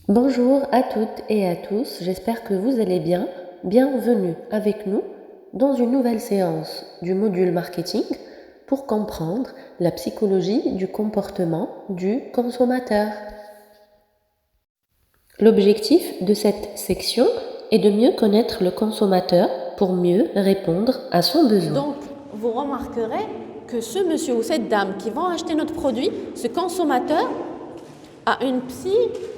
Bonjour à toutes et à tous, j'espère que vous allez bien. Bienvenue avec nous dans une nouvelle séance du module marketing pour comprendre la psychologie du comportement du consommateur. L'objectif de cette section est de mieux connaître le consommateur pour mieux répondre à son besoin. Donc, vous remarquerez que ce monsieur ou cette dame qui vont acheter notre produit, ce consommateur a une psychologie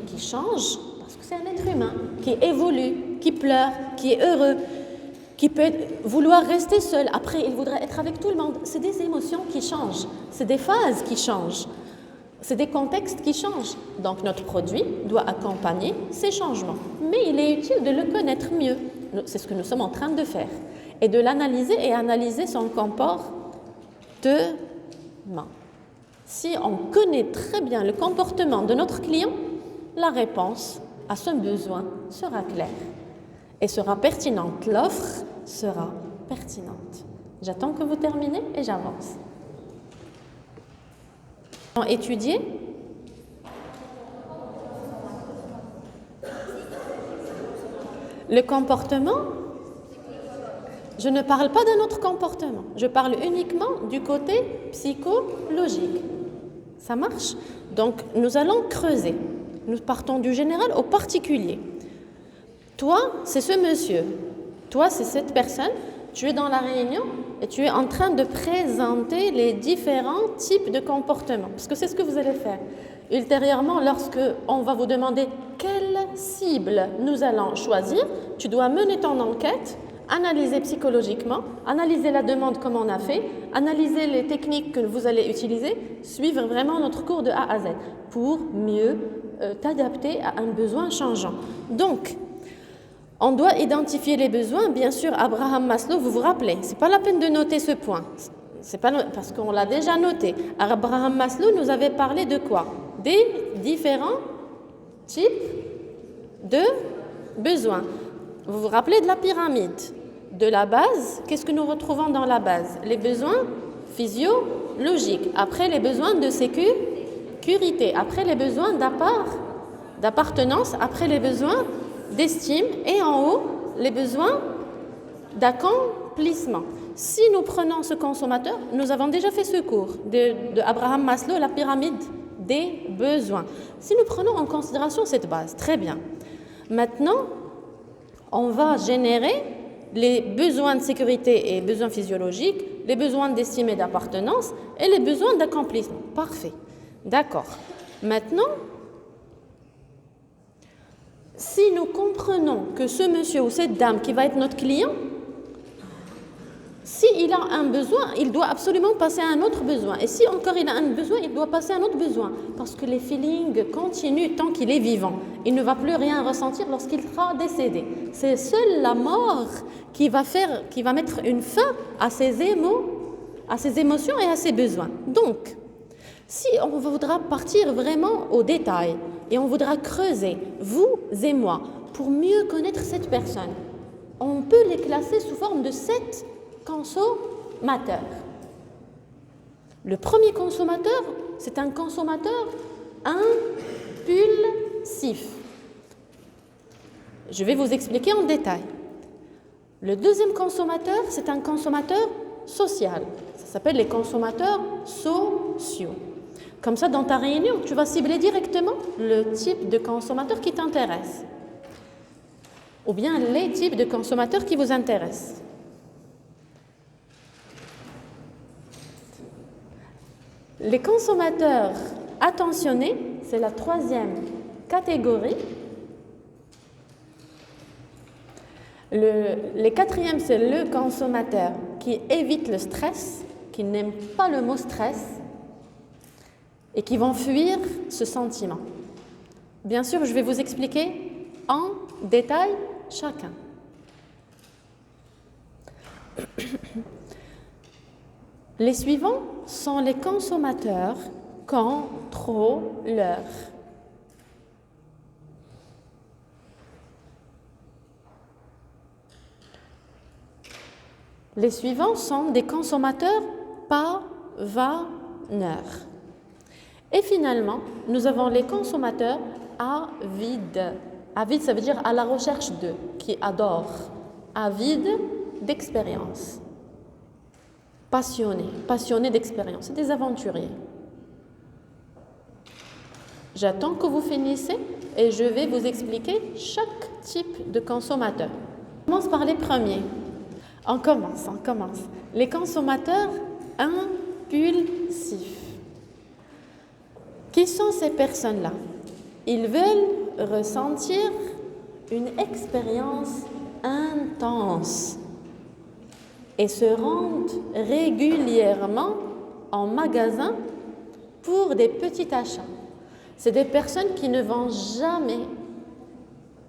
qui change parce que c'est un être humain qui évolue, qui pleure, qui est heureux, qui peut vouloir rester seul. Après, il voudrait être avec tout le monde. C'est des émotions qui changent, c'est des phases qui changent, c'est des contextes qui changent. Donc, notre produit doit accompagner ces changements. Mais il est utile de le connaître mieux. C'est ce que nous sommes en train de faire. Et de l'analyser et analyser son comportement. Si on connaît très bien le comportement de notre client, la réponse à ce besoin sera claire et sera pertinente. L'offre sera pertinente. J'attends que vous terminez et j'avance. Étudier le comportement. Je ne parle pas d'un autre comportement, je parle uniquement du côté psychologique. Ça marche? Donc, nous allons creuser. Nous partons du général au particulier. Toi, c'est ce monsieur. Toi, c'est cette personne. Tu es dans la réunion et tu es en train de présenter les différents types de comportements. Parce que c'est ce que vous allez faire. Ultérieurement, lorsque on va vous demander quelle cible nous allons choisir, tu dois mener ton enquête, analyser psychologiquement, analyser la demande comme on a fait, analyser les techniques que vous allez utiliser, suivre vraiment notre cours de A à Z pour mieux t'adapter à un besoin changeant. Donc, on doit identifier les besoins. Bien sûr, Abraham Maslow, vous vous rappelez, c'est pas la peine de noter ce point. C'est pas parce qu'on l'a déjà noté. Abraham Maslow nous avait parlé de quoi? Des différents types de besoins. Vous vous rappelez de la pyramide? De la base, qu'est-ce que nous retrouvons dans la base? Les besoins physiologiques. Après, les besoins de sécurité. Après, les besoins d'appartenance. Après, les besoins d'estime. Et en haut, les besoins d'accomplissement. Si nous prenons ce consommateur, nous avons déjà fait ce cours de Abraham Maslow, la pyramide des besoins. Si nous prenons en considération cette base, très bien. Maintenant, on va générer les besoins de sécurité et besoins physiologiques, les besoins d'estime et d'appartenance et les besoins d'accomplissement. Parfait. D'accord. Maintenant, si nous comprenons que ce monsieur ou cette dame qui va être notre client, s'il a un besoin, il doit absolument passer à un autre besoin. Et si encore il a un besoin, il doit passer à un autre besoin. Parce que les feelings continuent tant qu'il est vivant. Il ne va plus rien ressentir lorsqu'il sera décédé. C'est seule la mort qui va mettre une fin à ses émotions et à ses besoins. Donc, si on voudra partir vraiment au détail et on voudra creuser, vous et moi, pour mieux connaître cette personne, on peut les classer sous forme de 7 consommateurs. Le premier consommateur, c'est un consommateur impulsif. Je vais vous expliquer en détail. Le deuxième consommateur, c'est un consommateur social. Ça s'appelle les consommateurs sociaux. Comme ça, dans ta réunion, tu vas cibler directement le type de consommateur qui t'intéresse. Ou bien les types de consommateurs qui vous intéressent. Les consommateurs attentionnés, c'est la troisième catégorie. Les quatrièmes, c'est le consommateur qui évite le stress, qui n'aime pas le mot stress et qui vont fuir ce sentiment. Bien sûr, je vais vous expliquer en détail chacun. Les suivants sont les consommateurs contrôleurs. Les suivants sont des consommateurs pavaneurs. Et finalement, nous avons les consommateurs avides. Avide, ça veut dire à la recherche de, qui adorent. Avide d'expérience. Passionnés d'expérience. C'est des aventuriers. J'attends que vous finissiez et je vais vous expliquer chaque type de consommateur. On commence par les premiers. On commence. Les consommateurs impulsifs. Qui sont ces personnes-là? Ils veulent ressentir une expérience intense et se rendent régulièrement en magasin pour des petits achats. C'est des personnes qui ne vont jamais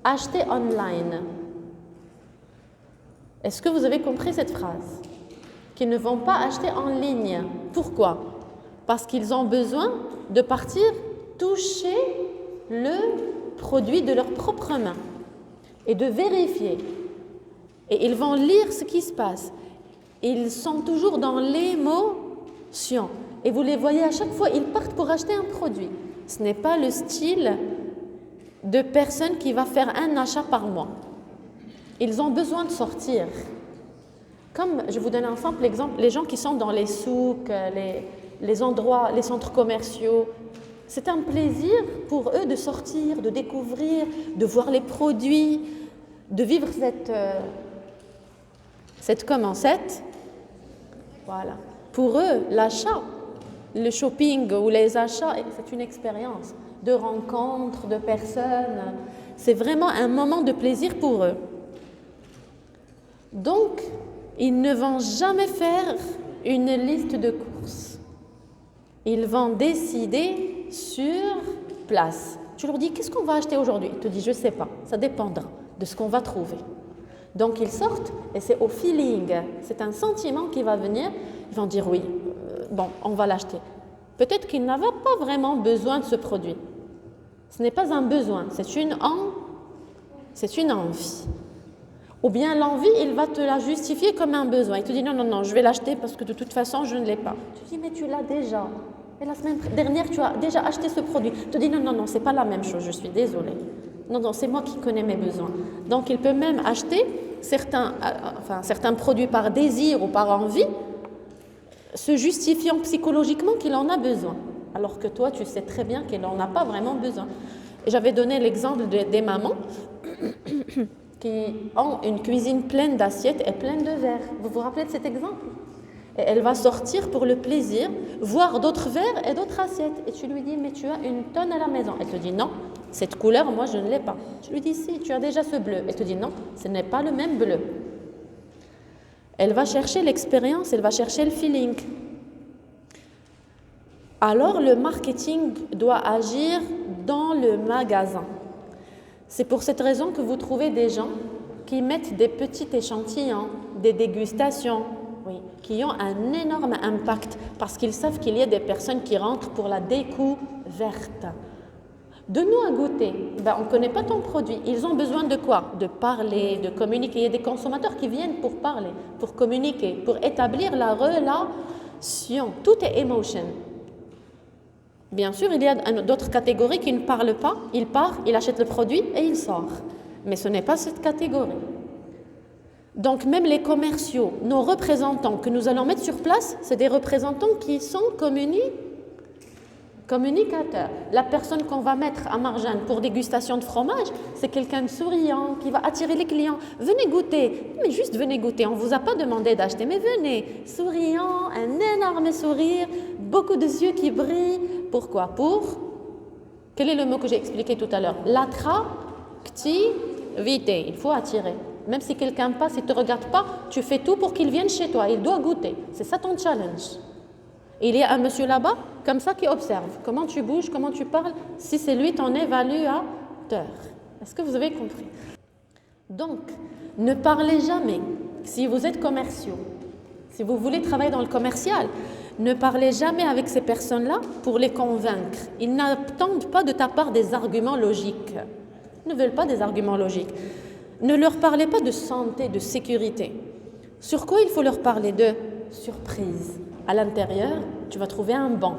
acheter online. Est-ce que vous avez compris cette phrase? Qui ne vont pas acheter en ligne. Pourquoi? Parce qu'ils ont besoin de partir toucher le produit de leurs propres mains et de vérifier. Et ils vont lire ce qui se passe. Ils sont toujours dans l'émotion. Et vous les voyez à chaque fois, ils partent pour acheter un produit. Ce n'est pas le style de personne qui va faire un achat par mois. Ils ont besoin de sortir. Comme, je vous donne un simple exemple, les gens qui sont dans les souks, les endroits, les centres commerciaux, c'est un plaisir pour eux de sortir, de découvrir, de voir les produits, de vivre voilà. Pour eux, l'achat, le shopping ou les achats, c'est une expérience de rencontre, de personnes. C'est vraiment un moment de plaisir pour eux. Donc, ils ne vont jamais faire une liste de courses. Ils vont décider sur place. Tu leur dis, qu'est-ce qu'on va acheter aujourd'hui? Ils te disent, je ne sais pas, ça dépendra de ce qu'on va trouver. Donc, ils sortent et c'est au feeling. C'est un sentiment qui va venir. Ils vont dire, oui, on va l'acheter. Peut-être qu'ils n'avaient pas vraiment besoin de ce produit. Ce n'est pas un besoin, c'est une envie. Ou bien l'envie, il va te la justifier comme un besoin. Il te dit non, je vais l'acheter parce que de toute façon, je ne l'ai pas. Tu dis mais tu l'as déjà. Et la semaine dernière, tu as déjà acheté ce produit. Il te dit non, c'est pas la même chose, je suis désolée. Non, c'est moi qui connais mes besoins. Donc il peut même acheter certains produits par désir ou par envie, se justifiant psychologiquement qu'il en a besoin. Alors que toi, tu sais très bien qu'il n'en a pas vraiment besoin. Et j'avais donné l'exemple des mamans qui ont une cuisine pleine d'assiettes et pleine de verres. Vous vous rappelez de cet exemple? Et elle va sortir pour le plaisir, voir d'autres verres et d'autres assiettes. Et tu lui dis, mais tu as une tonne à la maison. Elle te dit, non, cette couleur, moi, je ne l'ai pas. Tu lui dis, si, tu as déjà ce bleu. Elle te dit, non, ce n'est pas le même bleu. Elle va chercher l'expérience, elle va chercher le feeling. Alors, le marketing doit agir dans le magasin. C'est pour cette raison que vous trouvez des gens qui mettent des petits échantillons, des dégustations, qui ont un énorme impact parce qu'ils savent qu'il y a des personnes qui rentrent pour la découverte. Donne-nous à goûter. On ne connaît pas ton produit. Ils ont besoin de quoi? De parler, de communiquer. Il y a des consommateurs qui viennent pour parler, pour communiquer, pour établir la relation. Tout est emotion. Bien sûr, il y a d'autres catégories qui ne parlent pas. Il part, il achète le produit et il sort. Mais ce n'est pas cette catégorie. Donc même les commerciaux, nos représentants que nous allons mettre sur place, c'est des représentants qui sont communicateurs. La personne qu'on va mettre à Marjane pour dégustation de fromage, c'est quelqu'un de souriant qui va attirer les clients. Venez goûter, mais juste venez goûter. On ne vous a pas demandé d'acheter, mais venez. Souriant, un énorme sourire, beaucoup de yeux qui brillent. Pourquoi? Quel est le mot que j'ai expliqué tout à l'heure? L'attractivité. Il faut attirer. Même si quelqu'un passe, il ne te regarde pas, tu fais tout pour qu'il vienne chez toi. Il doit goûter. C'est ça ton challenge. Il y a un monsieur là-bas, comme ça, qui observe. Comment tu bouges, comment tu parles, si c'est lui ton évaluateur. Est-ce que vous avez compris? Donc, ne parlez jamais. Si vous êtes commerciaux, si vous voulez travailler dans le commercial, ne parlez jamais avec ces personnes-là pour les convaincre. Ils n'attendent pas de ta part des arguments logiques. Ils ne veulent pas des arguments logiques. Ne leur parlez pas de santé, de sécurité. Sur quoi il faut leur parler? De surprise. À l'intérieur, tu vas trouver un banc.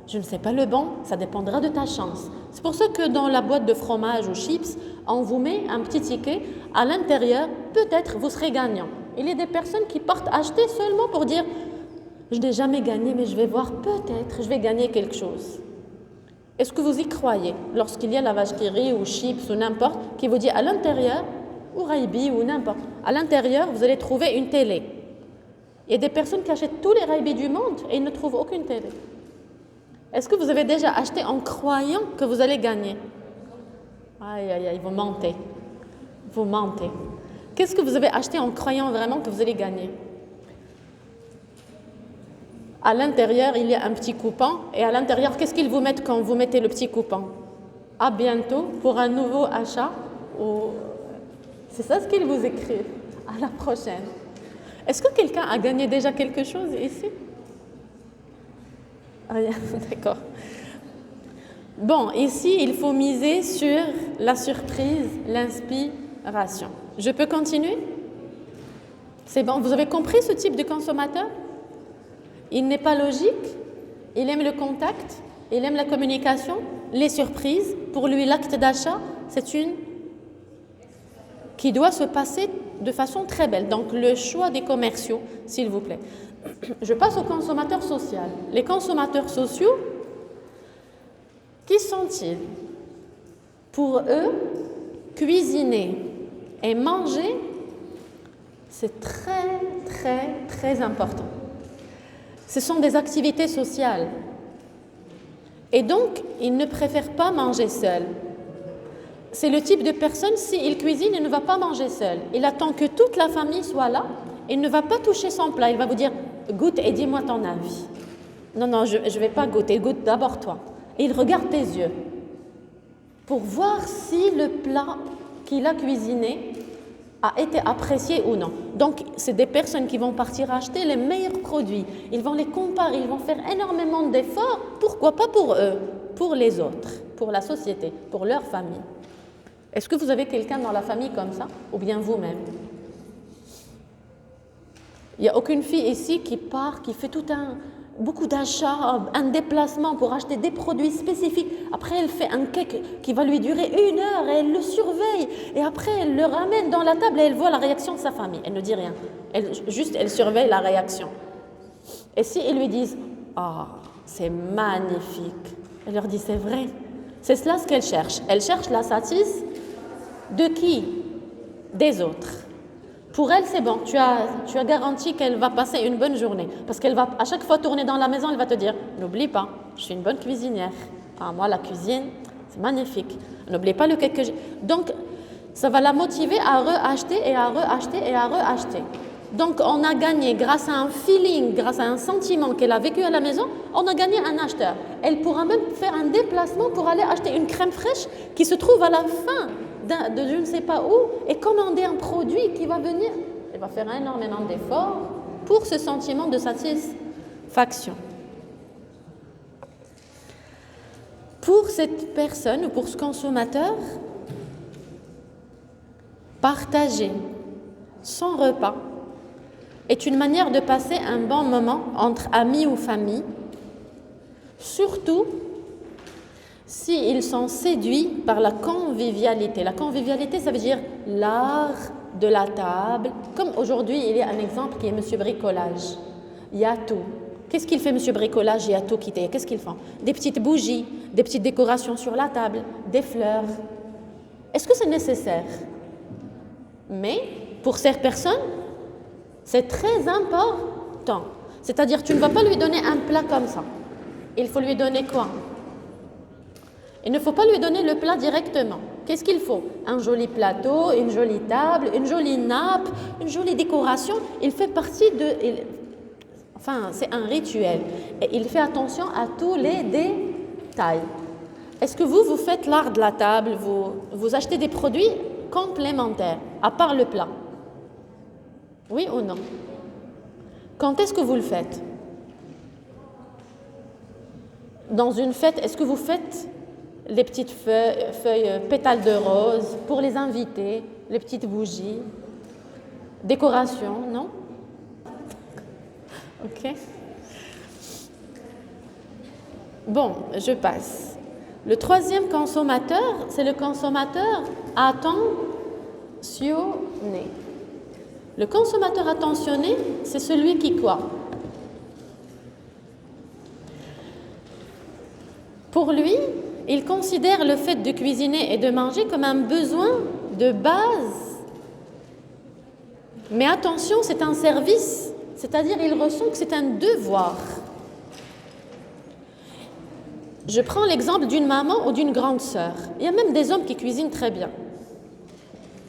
Je ne sais pas le bon, ça dépendra de ta chance. C'est pour ça que dans la boîte de fromage ou chips, on vous met un petit ticket. À l'intérieur, peut-être vous serez gagnant. Il y a des personnes qui partent acheter seulement pour dire « Je n'ai jamais gagné, mais je vais voir, peut-être je vais gagner quelque chose ». Est-ce que vous y croyez lorsqu'il y a la vache qui rit ou chips ou n'importe qui vous dit à l'intérieur, ou Raibi ou n'importe, à l'intérieur vous allez trouver une télé. Il y a des personnes qui achètent tous les Raibi du monde et ils ne trouvent aucune télé. Est-ce que vous avez déjà acheté en croyant que vous allez gagner? Aïe, aïe, aïe, vous mentez. Vous mentez. Qu'est-ce que vous avez acheté en croyant vraiment que vous allez gagner? À l'intérieur, il y a un petit coupon. Et à l'intérieur, qu'est-ce qu'ils vous mettent quand vous mettez le petit coupon? À bientôt pour un nouveau achat. C'est ça ce qu'ils vous écrivent. À la prochaine. Est-ce que quelqu'un a gagné déjà quelque chose ici? Rien, d'accord. Bon, ici, il faut miser sur la surprise, l'inspiration. Je peux continuer? C'est bon, vous avez compris ce type de consommateur? Il n'est pas logique, il aime le contact, il aime la communication, les surprises. Pour lui, l'acte d'achat, c'est une qui doit se passer de façon très belle. Donc, le choix des commerciaux, s'il vous plaît. Je passe aux consommateurs sociaux. Les consommateurs sociaux, qui sont-ils? Pour eux, cuisiner et manger, c'est très, très, très important. Ce sont des activités sociales. Et donc, ils ne préfèrent pas manger seul. C'est le type de personne, s'il cuisine, il ne va pas manger seul. Il attend que toute la famille soit là. Il ne va pas toucher son plat. Il va vous dire, goûte et dis-moi ton avis. Non, non, je ne vais pas goûter. Goûte d'abord toi. Et il regarde tes yeux pour voir si le plat qu'il a cuisiné a été apprécié ou non. Donc, c'est des personnes qui vont partir acheter les meilleurs produits. Ils vont les comparer, ils vont faire énormément d'efforts. Pourquoi pas pour eux? Pour les autres, pour la société, pour leur famille. Est-ce que vous avez quelqu'un dans la famille comme ça? Ou bien vous-même? Il n'y a aucune fille ici qui part, qui fait beaucoup d'achats, un déplacement pour acheter des produits spécifiques. Après, elle fait un cake qui va lui durer 1 heure et elle le surveille. Et après, elle le ramène dans la table et elle voit la réaction de sa famille. Elle ne dit rien. Elle surveille la réaction. Et si ils lui disent « Ah, c'est magnifique », elle leur dit « C'est vrai ». C'est cela ce qu'elle cherche. Elle cherche la satisfaction de qui? Des autres. Pour elle, c'est bon. Tu as garanti qu'elle va passer une bonne journée. Parce qu'elle va à chaque fois tourner dans la maison, elle va te dire « N'oublie pas, je suis une bonne cuisinière. Ah, moi, la cuisine, c'est magnifique. N'oublie pas le cake que j'ai. » Donc, ça va la motiver à reacheter et à reacheter et à reacheter. Donc, on a gagné grâce à un feeling, grâce à un sentiment qu'elle a vécu à la maison, on a gagné un acheteur. Elle pourra même faire un déplacement pour aller acheter une crème fraîche qui se trouve à la fin de je ne sais pas où et commander un produit qui va venir. Elle va faire énormément d'efforts pour ce sentiment de satisfaction. Pour cette personne ou pour ce consommateur, partager son repas est une manière de passer un bon moment entre amis ou famille, surtout s'ils sont séduits par la convivialité. La convivialité, ça veut dire l'art de la table. Comme aujourd'hui, il y a un exemple qui est Monsieur Bricolage. Yatou. Qu'est-ce qu'il fait, Monsieur Bricolage, Yatou Kité? Qu'est-ce qu'ils font? Des petites bougies, des petites décorations sur la table, des fleurs. Est-ce que c'est nécessaire? Mais pour ces personnes, c'est très important. C'est-à-dire, tu ne vas pas lui donner un plat comme ça. Il faut lui donner quoi? Il ne faut pas lui donner le plat directement. Qu'est-ce qu'il faut? Un joli plateau, une jolie table, une jolie nappe, une jolie décoration. Il fait partie enfin, c'est un rituel. Et il fait attention à tous les détails. Est-ce que vous faites l'art de la table? Vous achetez des produits complémentaires, à part le plat? Oui ou non? Quand est-ce que vous le faites? Dans une fête, est-ce que vous faites les petites feuilles pétales de rose pour les invités, les petites bougies, décoration, non? Ok. Bon, je passe. Le troisième consommateur, c'est le consommateur attentionné. Le consommateur attentionné, c'est celui qui quoi? Pour lui, il considère le fait de cuisiner et de manger comme un besoin de base. Mais attention, c'est un service, c'est-à-dire il ressent que c'est un devoir. Je prends l'exemple d'une maman ou d'une grande sœur. Il y a même des hommes qui cuisinent très bien,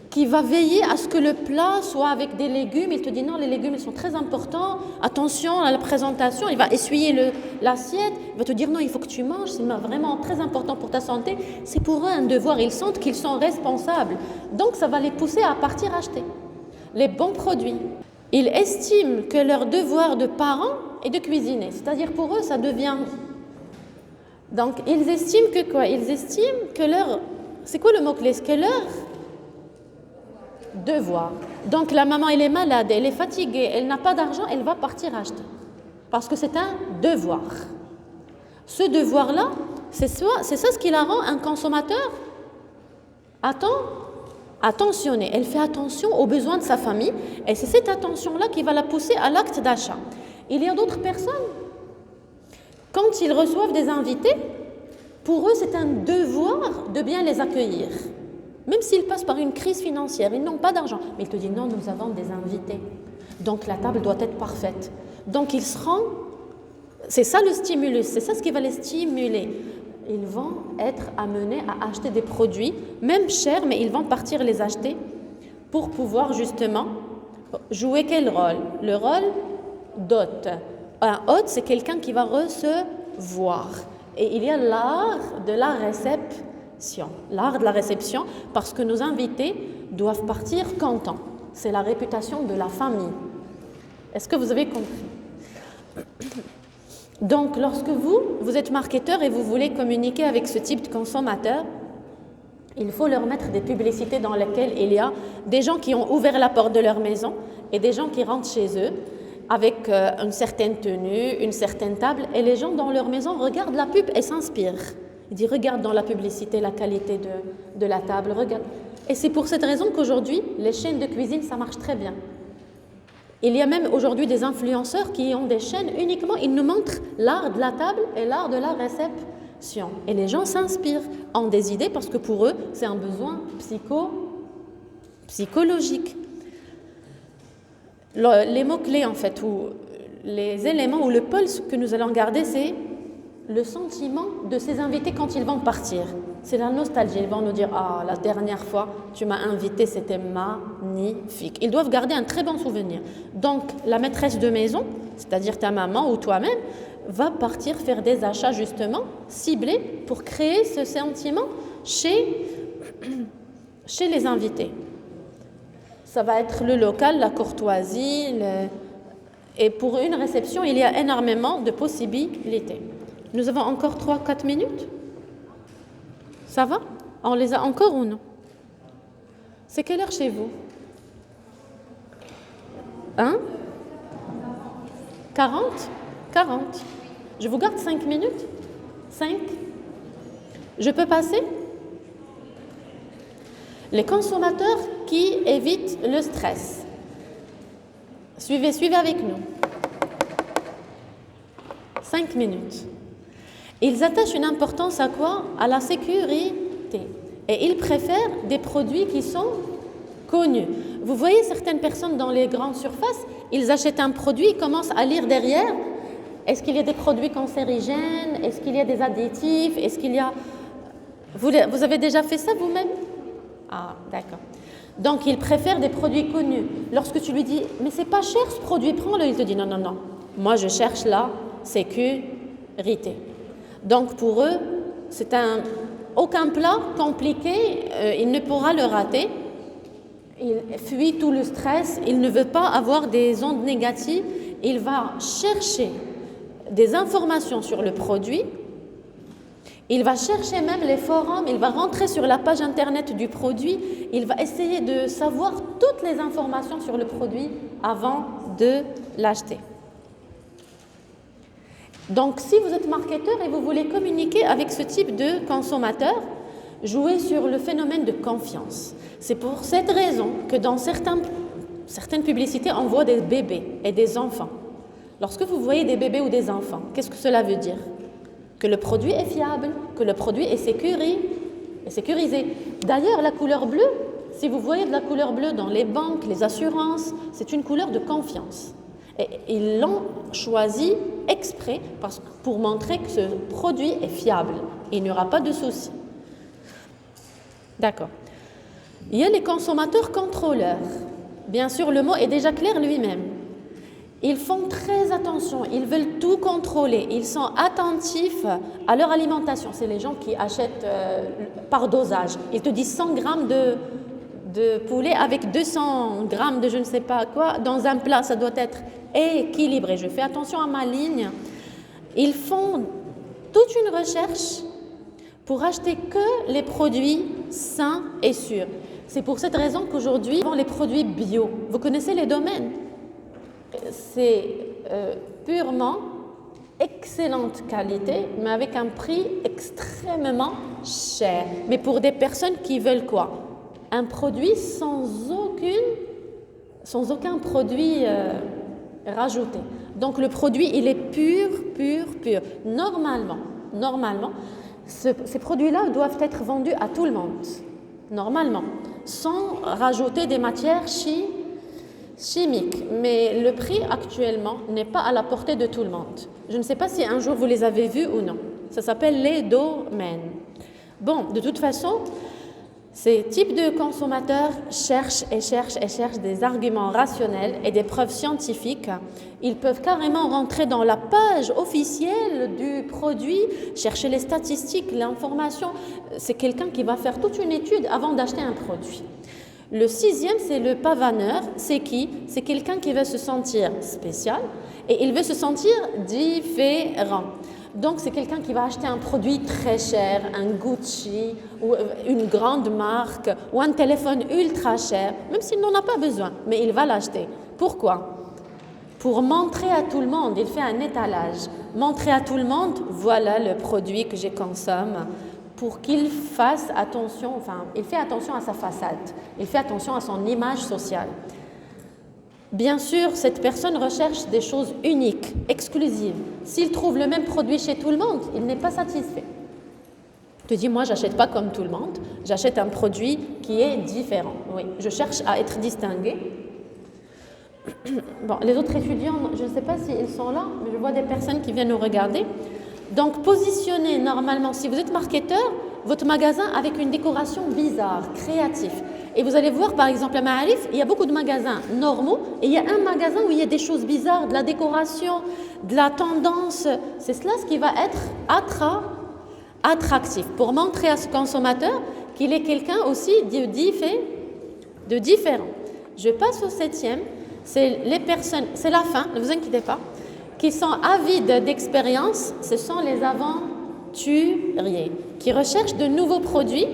qui va veiller à ce que le plat soit avec des légumes. Il te dit non, les légumes ils sont très importants, attention à la présentation. Il va essuyer l'assiette, il va te dire non, il faut que tu manges, c'est vraiment très important pour ta santé. C'est pour eux un devoir, ils sentent qu'ils sont responsables. Donc ça va les pousser à partir acheter les bons produits. Ils estiment que leur devoir de parents est de cuisiner, c'est-à-dire pour eux ça devient... Donc ils estiment que quoi? Ils estiment que leur... C'est quoi le mot-clé? C'est que leur devoir. Donc la maman, elle est malade, elle est fatiguée, elle n'a pas d'argent, elle va partir acheter. Parce que c'est un devoir. Ce devoir-là, c'est ça ce qui la rend un consommateur attentionné. Elle fait attention aux besoins de sa famille et c'est cette attention-là qui va la pousser à l'acte d'achat. Il y a d'autres personnes, quand ils reçoivent des invités, pour eux, c'est un devoir de bien les accueillir. Même s'ils passent par une crise financière, ils n'ont pas d'argent. Mais ils te disent non, nous avons des invités. Donc la table doit être parfaite. Donc ils seront... C'est ça le stimulus, c'est ça ce qui va les stimuler. Ils vont être amenés à acheter des produits, même chers, mais ils vont partir les acheter pour pouvoir justement jouer quel rôle? Le rôle d'hôte. Un hôte, c'est quelqu'un qui va recevoir. Et il y a l'art de la réception. L'art de la réception, parce que nos invités doivent partir contents. C'est la réputation de la famille. Est-ce que vous avez compris? Donc, lorsque vous êtes marketeur et vous voulez communiquer avec ce type de consommateur, il faut leur mettre des publicités dans lesquelles il y a des gens qui ont ouvert la porte de leur maison et des gens qui rentrent chez eux avec une certaine tenue, une certaine table, et les gens dans leur maison regardent la pub et s'inspirent. Ils disent, regarde dans la publicité la qualité de la table, regarde. Et c'est pour cette raison qu'aujourd'hui, les chaînes de cuisine, ça marche très bien. Il y a même aujourd'hui des influenceurs qui ont des chaînes uniquement, ils nous montrent l'art de la table et l'art de la réception. Et les gens s'inspirent, ont des idées parce que pour eux, c'est un besoin psychologique. Les mots-clés, en fait, ou les éléments ou le pulse que nous allons garder, c'est le sentiment de ces invités quand ils vont partir. C'est la nostalgie. Ils vont nous dire « Ah, la dernière fois, tu m'as invité, c'était magnifique. » Ils doivent garder un très bon souvenir. Donc, la maîtresse de maison, c'est-à-dire ta maman ou toi-même, va partir faire des achats justement ciblés pour créer ce sentiment chez les invités. Ça va être le local, la courtoisie. Et pour une réception, il y a énormément de possibilités. Nous avons encore 3-4 minutes. Ça va? On les a encore ou non? C'est quelle heure chez vous? 40? 40. Je vous garde 5 minutes? 5? Je peux passer? Les consommateurs qui évitent le stress. Suivez avec nous. 5 minutes. Ils attachent une importance à quoi? À la sécurité. Et ils préfèrent des produits qui sont connus. Vous voyez certaines personnes dans les grandes surfaces, ils achètent un produit, ils commencent à lire derrière. Est-ce qu'il y a des produits cancérigènes? Est-ce qu'il y a des additifs? Est-ce qu'il y a... Vous avez déjà fait ça vous-même? Ah, d'accord. Donc, ils préfèrent des produits connus. Lorsque tu lui dis, mais c'est pas cher ce produit, prends-le, il te dit, non, non, non. Moi, je cherche la sécurité. Donc, pour eux, c'est aucun plat compliqué, il ne pourra le rater. Il fuit tout le stress, il ne veut pas avoir des ondes négatives. Il va chercher des informations sur le produit. Il va chercher même les forums, il va rentrer sur la page internet du produit, il va essayer de savoir toutes les informations sur le produit avant de l'acheter. Donc, si vous êtes marketeur et vous voulez communiquer avec ce type de consommateur, jouez sur le phénomène de confiance. C'est pour cette raison que dans certaines publicités, on voit des bébés et des enfants. Lorsque vous voyez des bébés ou des enfants, qu'est-ce que cela veut dire? Que le produit est fiable, que le produit est sécurisé. D'ailleurs, la couleur bleue, si vous voyez de la couleur bleue dans les banques, les assurances, c'est une couleur de confiance. Et ils l'ont choisi exprès pour montrer que ce produit est fiable. Il n'y aura pas de souci. D'accord. Il y a les consommateurs contrôleurs. Bien sûr, le mot est déjà clair lui-même. Ils font très attention, ils veulent tout contrôler, ils sont attentifs à leur alimentation. C'est les gens qui achètent par dosage. Ils te disent 100 grammes de poulet avec 200 grammes de je ne sais pas quoi. Dans un plat, ça doit être équilibré. Je fais attention à ma ligne. Ils font toute une recherche pour acheter que les produits sains et sûrs. C'est pour cette raison qu'aujourd'hui, les produits bio, vous connaissez les domaines. C'est purement excellente qualité, mais avec un prix extrêmement cher. Mais pour des personnes qui veulent quoi? Un produit sans aucun produit rajouté. Donc le produit, il est pur. Normalement, ces produits-là doivent être vendus à tout le monde, normalement, sans rajouter des matières chimiques. Mais le prix actuellement n'est pas à la portée de tout le monde. Je ne sais pas si un jour vous les avez vus ou non. Ça s'appelle les domaines. Bon, de toute façon, ces types de consommateurs cherchent des arguments rationnels et des preuves scientifiques. Ils peuvent carrément rentrer dans la page officielle du produit, chercher les statistiques, l'information. C'est quelqu'un qui va faire toute une étude avant d'acheter un produit. Le sixième, c'est le pavaneur. C'est qui? C'est quelqu'un qui veut se sentir spécial et il veut se sentir différent. Donc, c'est quelqu'un qui va acheter un produit très cher, un Gucci, ou une grande marque, ou un téléphone ultra cher, même s'il n'en a pas besoin, mais il va l'acheter. Pourquoi? Pour montrer à tout le monde, il fait un étalage. Montrer à tout le monde, voilà le produit que je consomme, pour qu'il fasse attention, il fait attention à sa façade, il fait attention à son image sociale. Bien sûr, cette personne recherche des choses uniques, exclusives. S'il trouve le même produit chez tout le monde, il n'est pas satisfait. Tu te dis, moi, j'achète pas comme tout le monde, j'achète un produit qui est différent. Oui, je cherche à être distingué. Bon, les autres étudiants, je ne sais pas s'ils sont là, mais je vois des personnes qui viennent nous regarder. Donc, positionnez normalement, si vous êtes marketeur, votre magasin avec une décoration bizarre, créative. Et vous allez voir, par exemple, à Ma'arif, il y a beaucoup de magasins normaux et il y a un magasin où il y a des choses bizarres, de la décoration, de la tendance. C'est cela ce qui va être attractif pour montrer à ce consommateur qu'il est quelqu'un aussi de différent. Je passe au septième. C'est les personnes, c'est la fin, ne vous inquiétez pas, qui sont avides d'expérience. Ce sont les aventuriers qui recherchent de nouveaux produits.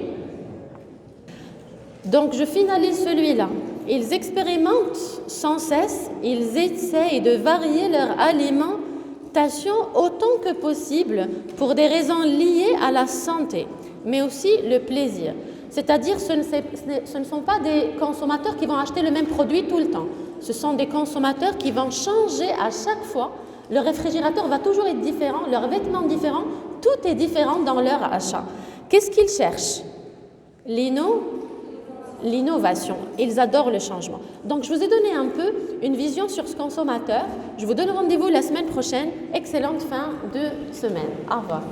Donc, je finalise celui-là. Ils expérimentent sans cesse, ils essayent de varier leur alimentation autant que possible pour des raisons liées à la santé, mais aussi le plaisir. C'est-à-dire, ce ne sont pas des consommateurs qui vont acheter le même produit tout le temps. Ce sont des consommateurs qui vont changer à chaque fois. Leur réfrigérateur va toujours être différent, leurs vêtements différents, tout est différent dans leur achat. Qu'est-ce qu'ils cherchent? L'innovation. Ils adorent le changement. Donc, je vous ai donné un peu une vision sur ce consommateur. Je vous donne rendez-vous la semaine prochaine. Excellente fin de semaine. Au revoir.